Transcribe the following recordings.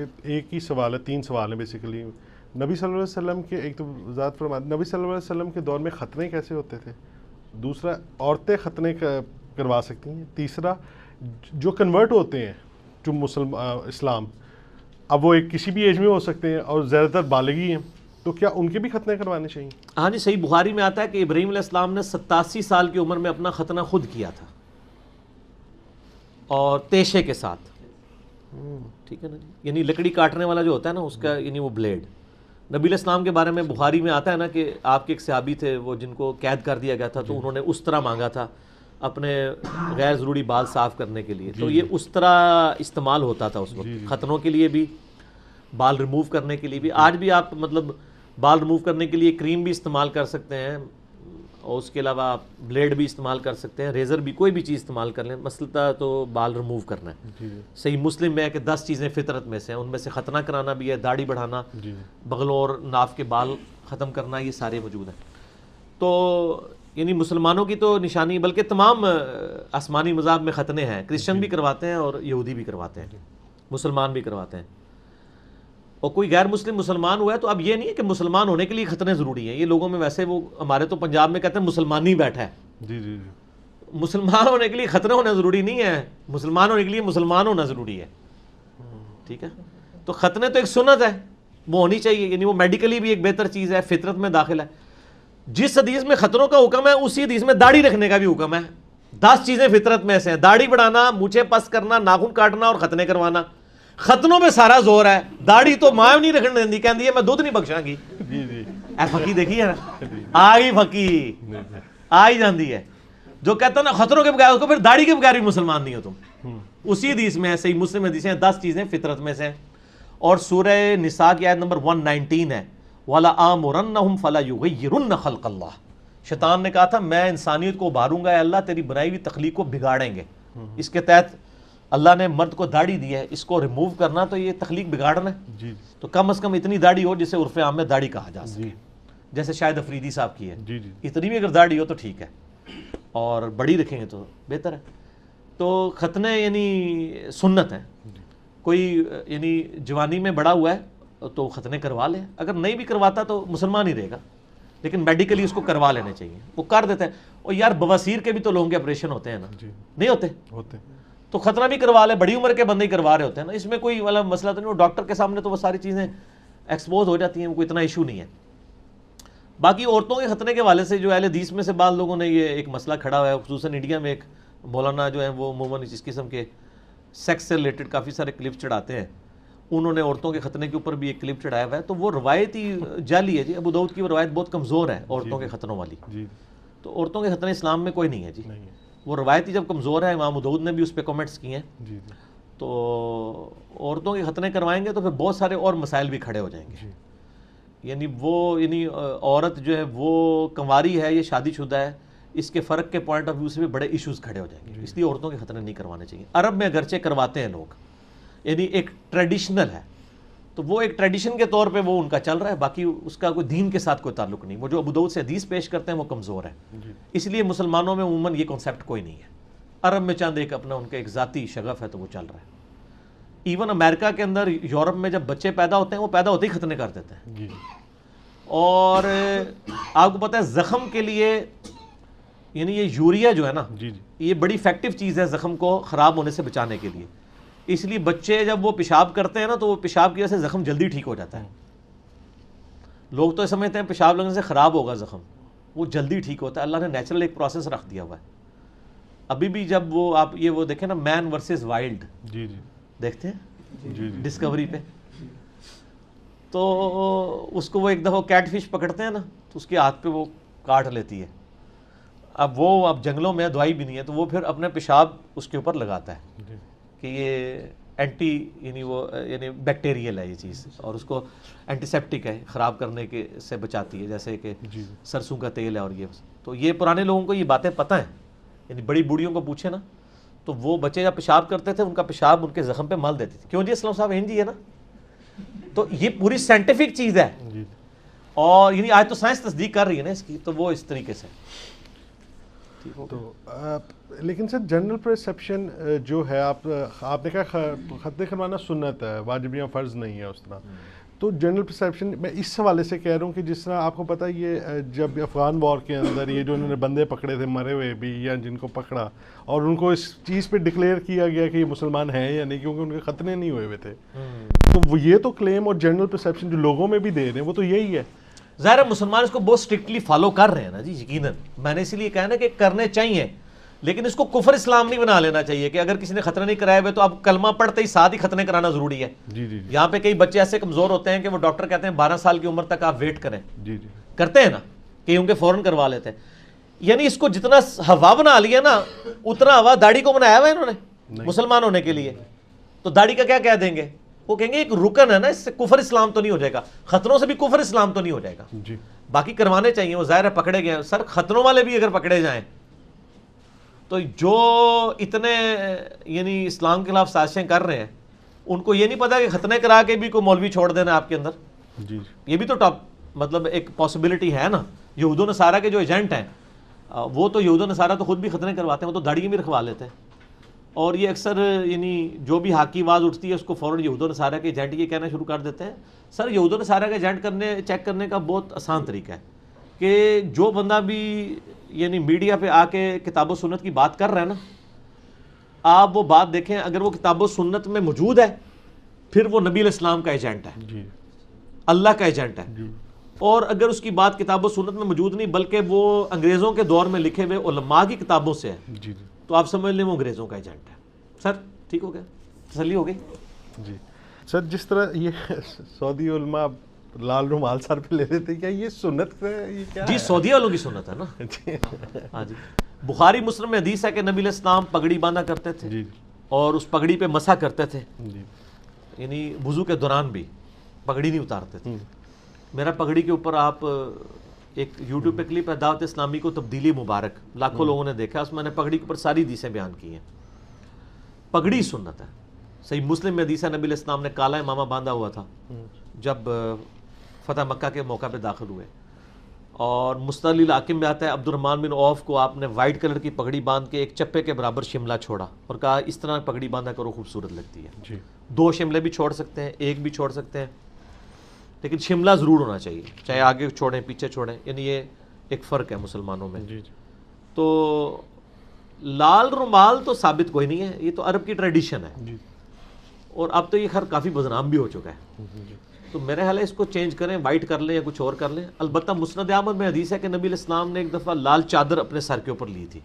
یہ ایک ہی سوال ہے، 3 سوال ہیں بیسیکلی. نبی صلی اللہ علیہ وسلم کے ایک تو وضاحت فرمائیں، نبی صلی اللہ علیہ وسلم کے دور میں ختنے کیسے ہوتے تھے؟ دوسرا، عورتیں ختنے کروا سکتی ہیں؟ تیسرا، جو کنورٹ ہوتے ہیں جو اسلام، اب وہ ایک کسی بھی ایج میں ہو سکتے ہیں اور زیادہ تر بالغی ہیں، تو کیا ان کے بھی ختنے کروانے چاہیے؟ ہاں جی، صحیح بخاری میں آتا ہے کہ ابراہیم علیہ السلام نے 87 سال کی عمر میں اپنا ختنہ خود کیا تھا، اور تیشے کے ساتھ. ٹھیک ہے نا جی، یعنی لکڑی کاٹنے والا جو ہوتا ہے نا اس کا، یعنی وہ بلیڈ. نبی علیہ السلام کے بارے میں بخاری میں آتا ہے نا کہ آپ کے ایک صحابی تھے وہ جن کو قید کر دیا گیا تھا، تو انہوں نے اس طرح مانگا تھا اپنے غیر ضروری بال صاف کرنے کے لیے. تو یہ اس طرح استعمال ہوتا تھا اس وقت، ختنوں کے لیے بھی، بال ریموو کرنے کے لیے بھی. آج بھی آپ مطلب بال ریموو کرنے کے لیے کریم بھی استعمال کر سکتے ہیں، اور اس کے علاوہ آپ بلیڈ بھی استعمال کر سکتے ہیں، ریزر بھی، کوئی بھی چیز استعمال کر لیں. مسئلہ تو بال ریموو کرنا ہے. صحیح مسلم میں ہے کہ 10 چیزیں فطرت میں سے ہیں، ان میں سے ختنہ کرانا بھی ہے، داڑھی بڑھانا، بغلوں اور ناف کے بال ختم کرنا، یہ سارے موجود ہیں. تو یعنی مسلمانوں کی تو نشانی، بلکہ تمام آسمانی مذاہب میں ختنے ہیں. کرسچن بھی کرواتے ہیں اور یہودی بھی کرواتے ہیں، مسلمان بھی کرواتے ہیں. اور کوئی غیر مسلم مسلمان ہوا ہے تو اب یہ نہیں ہے کہ مسلمان ہونے کے لیے ختنے ضروری ہیں. یہ لوگوں میں ویسے، وہ ہمارے تو پنجاب میں کہتے ہیں مسلمان ہی بیٹھا ہے. جی جی جی، مسلمان ہونے کے لیے ختنے ہونا ضروری نہیں ہے، مسلمان ہونے کے لیے مسلمان ہونا ضروری ہے. ٹھیک ہے، تو ختنے تو ایک سنت ہے، وہ ہونی چاہیے. یعنی وہ میڈیکلی بھی ایک بہتر چیز ہے، فطرت میں داخل ہے. جس حدیث میں ختنوں کا حکم ہے اسی حدیث میں داڑھی رکھنے کا بھی حکم ہے. 10 چیزیں فطرت میں سے ہیں: داڑھی بڑھانا، مونچھیں پس کرنا، ناخن کاٹنا اور ختنے کروانا. ختنوں میں سارا زور ہے، داڑھی تو ماں نہیں رکھنے دینی، کہندی ہے میں دودھ نہیں بخشاں گی. جی جی، اے فقی دیکھی ہے نا، آئی فقی آئی جاندی ہے جو کہتا ہے نا ختنوں کے بغیر، اس کو پھر داڑھی کے بغیر بھی مسلمان نہیں ہو تم. اسی حدیث میں ہے، صحیح مسلم حدیث ہیں، 10 چیزیں فطرت میں سے ہیں. اور سورہ نساء کی آیت نمبر 119 ہے، وَلَآمُرَنَّهُمْ فَلَا يُغَيِّرُنَّ خَلْقَ اللَّهِ. شیطان نے کہا تھا میں انسانیت کو ابھاروں گا، اے اللہ تیری بنائی ہوئی تخلیق کو بگاڑیں گے. اس کے تحت اللہ نے مرد کو داڑھی دی ہے، اس کو ریموو کرنا تو یہ تخلیق بگاڑنا ہے. جی تو کم از کم اتنی داڑھی ہو جسے عرف عام میں داڑھی کہا جا سکے، جیسے شاہد افریدی صاحب کی ہے. جی جی، اتنی بھی اگر داڑھی ہو تو ٹھیک ہے، اور بڑی رکھیں گے تو بہتر ہے. تو ختنے یعنی سنت ہیں. کوئی یعنی جوانی میں بڑا ہوا ہے تو ختنے کروا لے، اگر نہیں بھی کرواتا تو مسلمان ہی رہے گا، لیکن میڈیکلی اس کو کروا لینے چاہیے. وہ کر دیتے ہیں. اور یار بواسیر کے بھی تو لوگوں کے آپریشن ہوتے ہیں نا، نہیں ہوتے؟ ہوتے. تو ختنہ بھی کروا لے، بڑی عمر کے بندے ہی کروا رہے ہوتے ہیں نا، اس میں کوئی والا مسئلہ تو نہیں. وہ ڈاکٹر کے سامنے تو وہ ساری چیزیں ایکسپوز ہو جاتی ہیں، کوئی اتنا ایشو نہیں ہے. باقی عورتوں کے ختنے کے حوالے سے جو اہل حدیث میں سے بعض لوگوں نے یہ ایک مسئلہ کھڑا ہوا ہے، خصوصاً انڈیا میں ایک مولانا جو ہیں وہ عموماً اس قسم کے سیکس سے ریلیٹڈ کافی سارے کلپ چڑھاتے ہیں. انہوں نے عورتوں کے ختنے کے اوپر بھی ایک کلپ چڑھایا ہوا ہے، تو وہ روایت ہی جعلی ہے جی. ابو داؤد کی وہ روایت بہت کمزور ہے عورتوں کے ختنوں والی. تو عورتوں کے ختنے اسلام میں کوئی نہیں ہے جی، وہ روایت ہی جب کمزور ہے. امام ابو داؤد نے بھی اس پہ کمنٹس کیے ہیں. تو عورتوں کے ختنے کروائیں گے تو پھر بہت سارے اور مسائل بھی کھڑے ہو جائیں گے. یعنی وہ عورت جو ہے وہ کنواری ہے یا شادی شدہ ہے، اس کے فرق کے پوائنٹ آف ویو سے بھی بڑے ایشوز کھڑے ہو جائیں گے. اس لیے عورتوں کے ختنے نہیں کروانے چاہیے. عرب میں اگرچہ کرواتے ہیں لوگ، یعنی ایک ٹریڈیشنل ہے، تو وہ ایک ٹریڈیشن کے طور پہ وہ ان کا چل رہا ہے، باقی اس کا کوئی دین کے ساتھ کوئی تعلق نہیں. وہ جو ابو داؤد سے حدیث پیش کرتے ہیں وہ کمزور ہے، اس لیے مسلمانوں میں عموماً یہ کنسیپٹ کوئی نہیں ہے. عرب میں چاند ایک اپنا ان کا ایک ذاتی شغف ہے تو وہ چل رہا ہے. ایون امریکہ کے اندر، یورپ میں جب بچے پیدا ہوتے ہیں وہ پیدا ہوتے ہی ختنے کر دیتے ہیں. اور آپ کو پتہ ہے زخم کے لیے، یعنی یہ یوریا جو ہے نا، یہ بڑی افیکٹو چیز ہے زخم کو خراب ہونے سے بچانے کے لیے. اس لیے بچے جب وہ پیشاب کرتے ہیں نا تو وہ پیشاب کی وجہ سے زخم جلدی ٹھیک ہو جاتا ہے. لوگ تو سمجھتے ہیں پیشاب لگنے سے خراب ہوگا زخم، وہ جلدی ٹھیک ہوتا ہے. اللہ نے نیچرل ایک پروسیس رکھ دیا ہوا ہے. ابھی بھی جب وہ آپ یہ وہ دیکھیں نا، مین ورسز وائلڈ دیکھتے ہیں ڈسکوری پہ، تو اس کو وہ ایک دفعہ کیٹ فش پکڑتے ہیں نا تو اس کے ہاتھ پہ وہ کاٹ لیتی ہے. اب جنگلوں میں دوائی بھی نہیں ہے، تو وہ پھر اپنے پیشاب اس کے اوپر لگاتا ہے کہ یہ اینٹی یعنی بیکٹیریل ہے یہ چیز، اور اس کو اینٹی سیپٹک ہے، خراب کرنے کے سے بچاتی ہے، جیسے کہ سرسوں کا تیل ہے. اور یہ تو یہ پرانے لوگوں کو یہ باتیں پتہ ہیں. یعنی بڑی بوڑھیوں کو پوچھے نا تو وہ بچے جب پیشاب کرتے تھے ان کا پیشاب ان کے زخم پہ مل دیتی تھی. کیوں جی اسلام صاحب ہیں جی ہے نا. تو یہ پوری سائنٹیفک چیز ہے، اور یعنی آج تو سائنس تصدیق کر رہی ہے نا اس کی. تو وہ اس طریقے سے تو لیکن سر جنرل پرسیپشن جو ہے آپ نے کہا ختنہ کروانا سنت ہے، واجب یا فرض نہیں ہے اس طرح، تو جنرل پرسیپشن میں اس حوالے سے کہہ رہا ہوں کہ جس طرح آپ کو پتہ یہ جب افغان وار کے اندر یہ جو انہوں نے بندے پکڑے تھے مرے ہوئے بھی یا جن کو پکڑا اور ان کو اس چیز پہ ڈکلیئر کیا گیا کہ یہ مسلمان ہیں یا نہیں کیونکہ ان کے ختنے نہیں ہوئے تھے، تو وہ یہ تو کلیم اور جنرل پرسیپشن جو لوگوں میں بھی دے رہے ہیں وہ تو یہی ہے. ظاہر مسلمان اس کو بہت اسٹرکٹلی فالو کر رہے ہیں نا جی، یقیناً میں نے اسی لیے کہا نا کہ کرنے چاہیے، لیکن اس کو کفر اسلام نہیں بنا لینا چاہیے کہ اگر کسی نے ختنہ نہیں کرائے ہوئے تو اب کلمہ پڑھتے ہی ساتھ ہی ختنے کرانا ضروری ہے. جی جی یہاں پہ کئی بچے ایسے کمزور ہوتے ہیں کہ وہ ڈاکٹر کہتے ہیں 12 سال کی عمر تک آپ ویٹ کریں، جی جی کرتے ہیں نا کہ ان کے فوراً کروا لیتے ہیں. یعنی اس کو جتنا ہوا بنا لیا نا اتنا ہوا داڑھی کو بنایا ہوا انہوں نے مسلمان ہونے کے لیے، تو داڑھی کا کیا کہہ دیں گے؟ وہ کہیں گے ایک رکن ہے نا، اس سے کفر اسلام تو نہیں ہو جائے گا، ختنوں سے بھی کفر اسلام تو نہیں ہو جائے گا. جی باقی کروانے چاہیے، وہ ظاہر ہے پکڑے گئے سر، ختنوں والے بھی اگر پکڑے جائیں تو جو اتنے یعنی اسلام کے خلاف سازشیں کر رہے ہیں ان کو یہ نہیں پتا کہ ختنے کرا کے بھی کوئی مولوی چھوڑ دینا آپ کے اندر. جی یہ بھی تو ٹاپ مطلب ایک پاسبلٹی ہے نا. یہود و نصارہ کے جو ایجنٹ ہیں وہ تو یہود و نصارہ تو خود بھی ختنے کرواتے ہیں، وہ تو داڑھی بھی رکھوا لیتے ہیں، اور یہ اکثر یعنی جو بھی حاکی آواز اٹھتی ہے اس کو فوراً یہود و نصارہ کے ایجنٹ یہ کہنا شروع کر دیتے ہیں. سر یہود و نصارہ کا ایجنٹ چیک کرنے کا بہت آسان طریقہ ہے کہ جو بندہ بھی یعنی میڈیا پہ آ کے کتاب و سنت کی بات کر رہا ہے نا، آپ وہ بات دیکھیں، اگر وہ کتاب و سنت میں موجود ہے پھر وہ نبی علیہ السلام کا ایجنٹ ہے، جی اللہ کا ایجنٹ ہے. جی اور اگر اس کی بات کتاب و سنت میں موجود نہیں بلکہ وہ انگریزوں کے دور میں لکھے ہوئے علماء کی کتابوں سے ہے جی جی تو آپ سمجھ لیں وہ انگریزوں کا ایجنٹ ہے. سر ٹھیک ہو گیا، تسلی ہو گئی. جی سر جس طرح یہ سعودی علماء لال رومال سر پہ لے لیتے، کیا یہ سنت ہے؟ یہ کیا جی سعودی والوں کی سنت ہے نا. ہاں جی، بخاری مسلم میں حدیث ہے کہ نبی علیہ السلام پگڑی باندھا کرتے تھے جی اور اس پگڑی پہ مسح کرتے تھے، جی یعنی وضو کے دوران بھی پگڑی نہیں اتارتے تھے. میرا پگڑی کے اوپر آپ ایک یوٹیوب پہ کلپ ہے دعوت اسلامی کو تبدیلی مبارک، لاکھوں لوگوں نے دیکھا، اس میں نے پگڑی کے اوپر ساری حدیثیں بیان کی ہیں. پگڑی سنت ہے. صحیح مسلم میں حدیث ہے نبی علیہ السلام نے کالا امامہ باندھا ہوا تھا جب فتح مکہ کے موقع پہ داخل ہوئے، اور مستدل الحاکم میں آتا ہے عبد الرحمن بن عوف کو آپ نے وائٹ کلر کی پگڑی باندھ کے ایک چپے کے برابر شملہ چھوڑا اور کہا اس طرح پگڑی باندھا کرو، خوبصورت لگتی ہے. جی 2 شملے بھی چھوڑ سکتے ہیں، ایک بھی چھوڑ سکتے ہیں، لیکن شملہ ضرور ہونا چاہیے، چاہے آگے چھوڑیں پیچھے چھوڑیں، یعنی یہ ایک فرق ہے مسلمانوں میں. جی تو لال رومال تو ثابت کوئی نہیں ہے، یہ تو عرب کی ٹریڈیشن ہے، جی اور اب تو یہ خیر کافی بدنام بھی ہو چکا ہے. تو میرے خیال ہے اس کو چینج کریں، وائٹ کر لیں یا کچھ اور کر لیں. البتہ مسند احمد میں حدیث ہے کہ نبی علیہ السلام نے ایک دفعہ لال چادر اپنے سر کے اوپر لی تھی.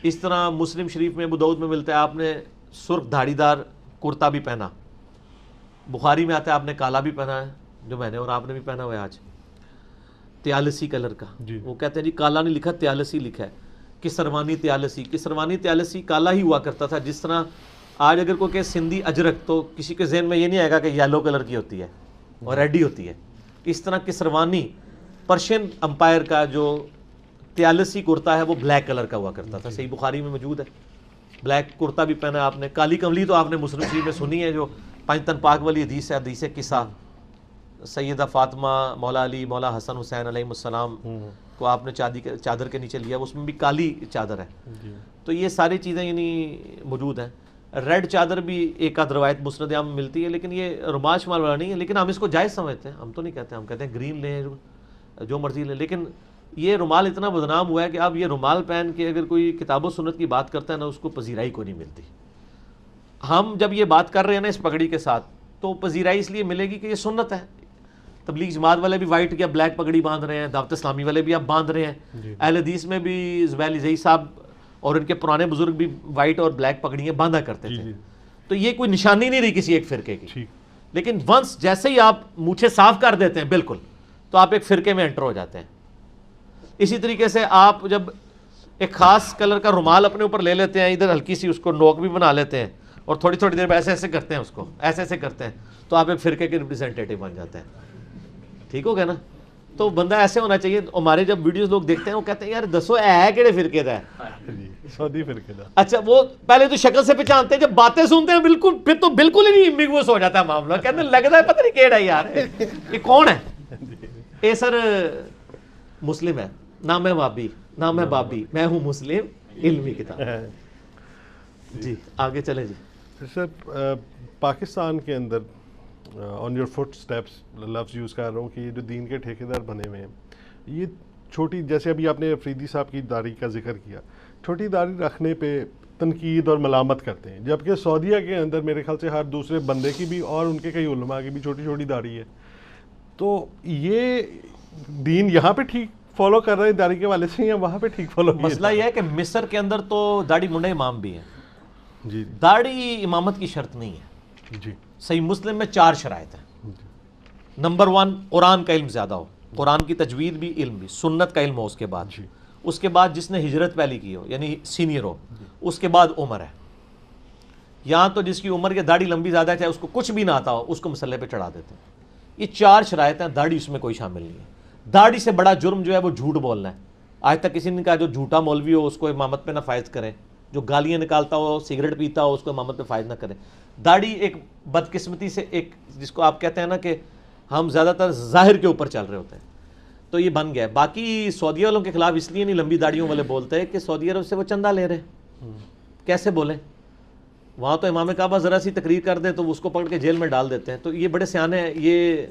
اس طرح مسلم شریف میں ابو داؤد میں ملتا ہے آپ نے سرخ دھاڑی دار کرتا بھی پہنا. بخاری میں آتا ہے آپ نے کالا بھی پہنا ہے، جو میں نے اور آپ نے بھی پہنا ہوا ہے آج، تیالسی کلر کا. وہ کہتے ہیں جی کالا نہیں لکھا، تیالسی لکھا ہے. کسروانی تیالسی، کسروانی تیالسی کالا ہی ہوا کرتا تھا. جس طرح آج اگر کوئی کہ سندھی اجرک تو کسی کے ذہن میں یہ نہیں آئے گا کہ یلو کلر کی ہوتی ہے اور ریڈ ہی ہوتی ہے. اس طرح کسروانی پرشین امپائر کا جو تیالسی کرتا ہے وہ بلیک کلر کا ہوا کرتا تھا. صحیح بخاری میں موجود ہے. بلیک کرتا بھی پہنا آپ نے. کالی کملی تو آپ نے مسلم شریف میں سنی ہے، جو پانچ تن پاک والی حدیث ہے، حدیث قصہ سیدہ فاطمہ، مولا علی، مولا حسن حسین علیہ السلام کو آپ نے چادر کے نیچے لیا، اس میں بھی کالی چادر ہے. تو یہ ساری چیزیں یعنی موجود ہیں. ریڈ چادر بھی ایک آدھ روایت مسند احمد میں ملتی ہے، لیکن یہ رومال شمال والا نہیں ہے. لیکن ہم اس کو جائز سمجھتے ہیں، ہم تو نہیں کہتے، ہم کہتے ہیں گرین لیں جو مرضی لیں. لیکن یہ رومال اتنا بدنام ہوا ہے کہ اب یہ رومال پہن کے اگر کوئی کتاب و سنت کی بات کرتا ہے نا، اس کو پذیرائی کو نہیں ملتی. ہم جب یہ بات کر رہے ہیں نا اس پگڑی کے ساتھ، تو پذیرائی اس لیے ملے گی کہ یہ سنت ہے. تبلیغ جماعت والے بھی وائٹ یا بلیک پگڑی باندھ رہے ہیں، دعوت اسلامی والے بھی اب باندھ رہے ہیں. اہل حدیث میں بھی زبیل زئی صاحب اور ان کے پرانے بزرگ بھی وائٹ اور بلیک پگڑیاں باندھا کرتے تھے. تو یہ کوئی نشانی نہیں رہی کسی ایک فرقے کی. لیکن ونس جیسے ہی آپ مونچھیں صاف کر دیتے ہیں بالکل، تو آپ ایک فرقے میں انٹر ہو جاتے ہیں. اسی طریقے سے آپ جب ایک خاص کلر کا رومال اپنے اوپر لے لیتے ہیں، ادھر ہلکی سی اس کو نوک بھی بنا لیتے ہیں اور تھوڑی تھوڑی دیر میں ایسے ایسے کرتے ہیں، اس کو ایسے ایسے کرتے ہیں، تو آپ ایک فرقے کے ریپرزینٹیٹیو بن جاتے ہیں. ٹھیک ہو گیا نا؟ تو بندہ ایسے ہونا چاہیے. ہمارے جب ویڈیوز لوگ دیکھتے ہیں وہ کہتے ہیں یار دسو ہے کیڑے فرقے دا ہے؟ سعودی فرقے دا. اچھا وہ پہلے تو شکل سے پہچانتے ہیں، جب باتیں سنتے ہیں بالکل پھر تو بالکل ہی نہیں امبیگوس ہو جاتا ہے معاملہ. کہتے ہیں لگتا ہے پتہ نہیں کیڑا ہے یار، یہ کون ہے؟ اے سر مسلم ہے، نام ہے وابی، نام ہے بابی، میں ہوں مسلم، علمی کتاب. جی آگے چلیں جی. سر پاکستان کے اندر آن یور فٹ اسٹیپس لفظ یوز کر رہا ہوں کہ یہ جو دین کے ٹھیکیدار بنے ہوئے ہیں یہ چھوٹی, جیسے ابھی آپ نے افریدی صاحب کی داڑھی کا ذکر کیا, چھوٹی داڑھی رکھنے پہ تنقید اور ملامت کرتے ہیں, جبکہ سعودیہ کے اندر میرے خیال سے ہر دوسرے بندے کی بھی اور ان کے کئی علماء کی بھی چھوٹی چھوٹی داڑھی ہے. تو یہ دین یہاں پہ ٹھیک فالو کر رہے ہیں داڑھی کے والے سے یا وہاں پہ ٹھیک فالو؟ مسئلہ یہ ہے کہ مصر کے اندر تو داڑھی منڈے امام بھی ہیں. جی داڑھی امامت کی شرط نہیں ہے. جی صحیح مسلم میں 4 شرائط ہیں. نمبر 1 قرآن کا علم زیادہ ہو, قرآن کی تجوید بھی, علم بھی, سنت کا علم ہو, اس کے بعد جس نے ہجرت پہلی کی ہو یعنی سینئر ہو, اس کے بعد عمر ہے. یہاں تو جس کی عمر کی داڑھی لمبی زیادہ ہے چاہے اس کو کچھ بھی نہ آتا ہو اس کو مسلح پہ چڑھا دیتے ہیں. یہ 4 شرائط ہیں, داڑھی اس میں کوئی شامل نہیں ہے. داڑھی سے بڑا جرم جو ہے وہ جھوٹ بولنا ہے. آج تک کسی نے کہا جو جھوٹا مولوی ہو اس کو امامت پہ نہ فائز کرے, جو گالیاں نکالتا ہو, سگریٹ پیتا ہو, اس کو امامت پہ فائز نہ کرے. داڑھی ایک بدقسمتی سے ایک جس کو آپ کہتے ہیں نا کہ ہم زیادہ تر ظاہر کے اوپر چل رہے ہوتے ہیں, تو یہ بن گیا ہے. باقی سعودی والوں کے خلاف اس لیے نہیں لمبی داڑھیوں والے بولتے ہیں کہ سعودی عرب سے وہ چندہ لے رہے ہیں. کیسے بولیں؟ وہاں تو امام کعبہ ذرا سی تقریر کر دیں تو اس کو پکڑ کے جیل میں ڈال دیتے ہیں. تو یہ بڑے سیانے ہیں, یہ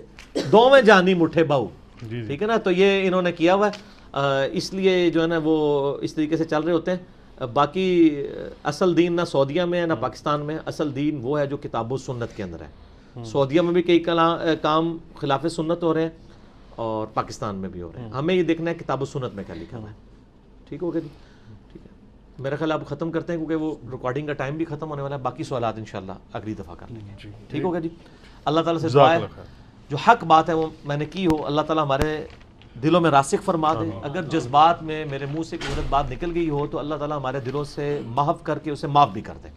دوویں جانی مٹھے باؤ, ٹھیک ہے نا. تو یہ انہوں نے کیا ہوا ہے, اس لیے جو ہے نا وہ اس طریقے سے چل رہے ہوتے ہیں. باقی اصل دین نہ سعودیہ میں ہے نہ پاکستان میں. اصل دین وہ ہے جو کتاب و سنت کے اندر ہے. سعودیہ میں بھی کئی کام خلاف سنت ہو رہے ہیں اور پاکستان میں بھی ہو رہے ہیں. ہمیں یہ دیکھنا ہے کتاب و سنت میں کیا لکھا ہوا ہے. ٹھیک ہو گیا جی؟ ٹھیک ہے, میرا خیال آپ ختم کرتے ہیں کیونکہ وہ ریکارڈنگ کا ٹائم بھی ختم ہونے والا ہے. باقی سوالات انشاءاللہ اگلی دفعہ کر لیں گے. ٹھیک ہو گیا جی؟ اللہ تعالیٰ سے دعا ہے جو حق بات ہے وہ میں نے کی ہو, اللہ تعالیٰ ہمارے دلوں میں راسخ فرما دے. اگر جذبات میں میرے منہ سے کوئی غلط بات نکل گئی ہو تو اللہ تعالیٰ ہمارے دلوں سے محو کر کے اسے معاف بھی کر دے.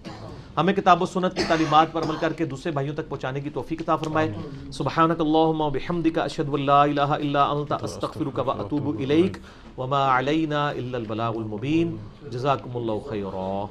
ہمیں کتاب و سنت کی تعلیمات پر عمل کر کے دوسرے بھائیوں تک پہنچانے کی توفیق عطا فرمائے. سبحانک اللہم و بحمدک اشہد ان لا الہ الا انت استغفرک و اتوب الیک وما علینا الا البلاغ المبین. جزاکم اللہ خیرا.